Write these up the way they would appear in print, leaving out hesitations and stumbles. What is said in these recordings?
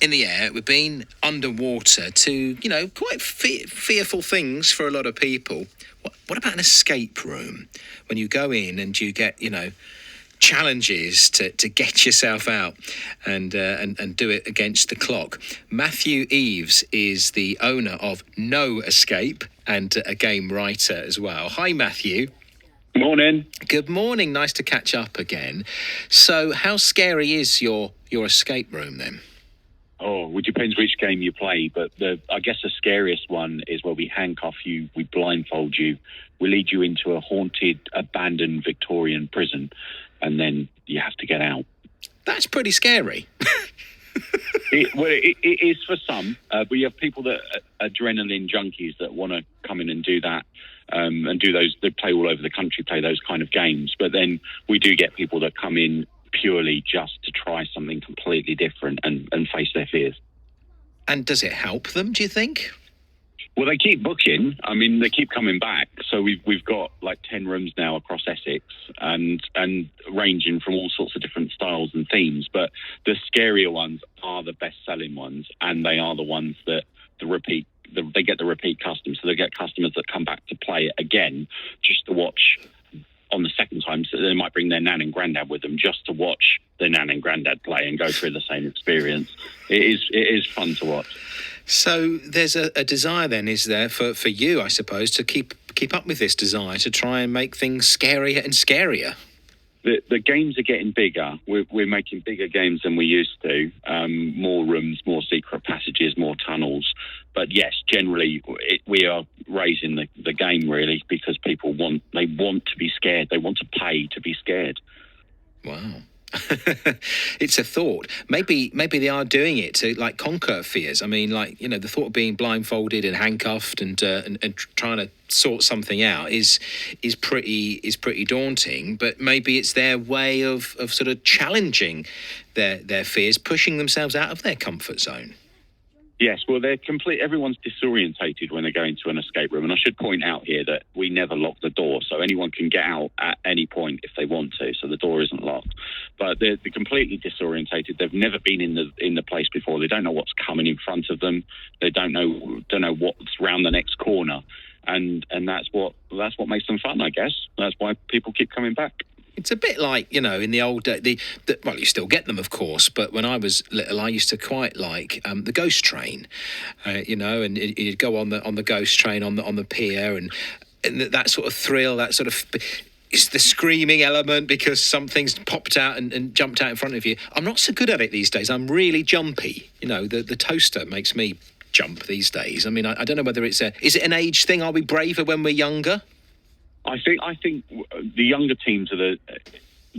in the air. We've been underwater to, quite fearful things for a lot of people. What about an escape room? When you go in and you get, challenges to get yourself out and do it against the clock. Matthew Eves is the owner of No Escape and a game writer as well. Hi, Matthew. Morning. Good morning. Nice to catch up again. So, how scary is your escape room then? Oh, it depends which game you play, but I guess the scariest one is where we handcuff you, we blindfold you, we lead you into a haunted, abandoned Victorian prison, and then you have to get out. That's pretty scary. It is for some, but you have people that are adrenaline junkies that want to come in and do that, and do those. They play all over the country, play those kind of games. But then we do get people that come in purely just to try something completely different and face their fears. And does it help them, do you think? Well, they keep booking. I mean, they keep coming back. So we've got like 10 rooms now across Essex and ranging from all sorts of different styles and themes. But the scarier ones are the best-selling ones, and they are the ones that they get the repeat customers. So they get customers that come back to play it again just to watch on the second time. So they might bring their nan and granddad with them just to watch their nan and granddad play and go through the same experience. It is fun to watch. So there's a desire then, is there, for you, I suppose, to keep up with this desire to try and make things scarier and scarier? The games are getting bigger. We're making bigger games than we used to. More rooms, more secret passages, more tunnels. But yes, generally we are raising the game really because people want to be scared. They want to pay to be scared. Wow. It's a thought. Maybe they are doing it to like conquer fears. I mean, like, the thought of being blindfolded and handcuffed and trying to sort something out is pretty daunting. But maybe it's their way of sort of challenging their fears, pushing themselves out of their comfort zone. Yes, well, everyone's disorientated when they go into an escape room. And I should point out here that we never lock the door, so anyone can get out at any point if they want to, so the door isn't locked. But they're completely disorientated. They've never been in the place before. They don't know what's coming in front of them. They don't know what's round the next corner. And that's what makes them fun, I guess. That's why people keep coming back. It's a bit like, in the old day, well, you still get them, of course, but when I was little, I used to quite like the ghost train, and you'd go on the ghost train on the pier, and that sort of thrill, that sort of... It's the screaming element because something's popped out and jumped out in front of you. I'm not so good at it these days. I'm really jumpy. The toaster makes me jump these days. I mean, I don't know whether is it an age thing? Are we braver when we're younger? I think the younger teams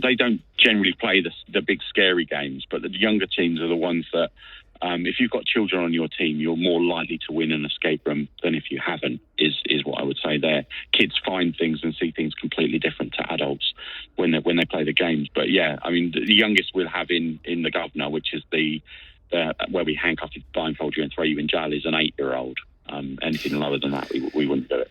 they don't generally play the big scary games, but the younger teams are the ones that, if you've got children on your team, you're more likely to win an escape room than if you haven't, is what I would say there. Kids find things and see things completely different to adults when they play the games. But yeah, I mean, the youngest we'll have in the Governor, which is where we handcuff you, blindfold you and throw you in jail, is an 8-year-old. Anything lower than that, we wouldn't do it.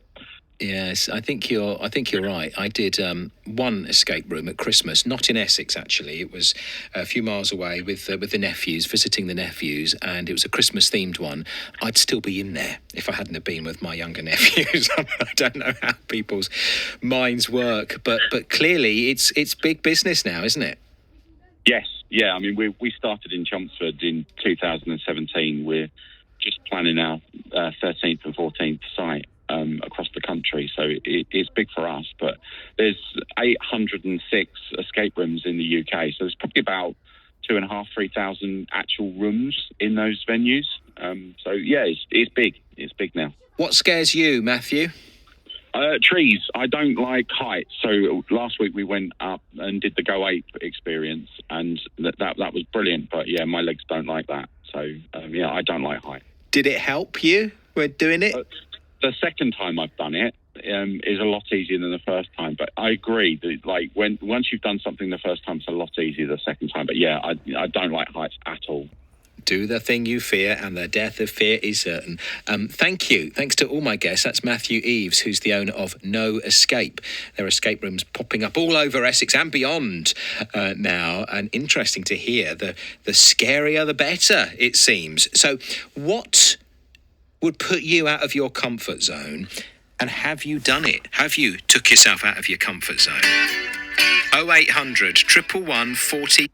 Yes, I think you're right. I did one escape room at Christmas, not in Essex actually. It was a few miles away with the nephews, visiting the nephews, and it was a Christmas themed one. I'd still be in there if I hadn't have been with my younger nephews. I don't know how people's minds work, but clearly it's big business now, isn't it? Yes, yeah. I mean, we started in Chelmsford in 2017. We're just planning our 13th and 14th site across the country, so it's big for us. But there's 806 escape rooms in the UK, so there's probably about 2,500-3,000 actual rooms in those venues. So yeah, it's big. It's big now. What scares you, Matthew? Trees. I don't like heights. So last week we went up and did the Go Ape experience, and that was brilliant. But yeah, my legs don't like that. So yeah, I don't like height. Did it help you when doing it? The second time I've done it is a lot easier than the first time. But I agree that once you've done something the first time, it's a lot easier the second time. But yeah, I don't like heights at all. Do the thing you fear, and the death of fear is certain. Thank you. Thanks to all my guests. That's Matthew Eaves, who's the owner of No Escape. There are escape rooms popping up all over Essex and beyond now, and interesting to hear. The scarier, the better, it seems. So what would put you out of your comfort zone, and have you done it? Have you took yourself out of your comfort zone? 0800 111 40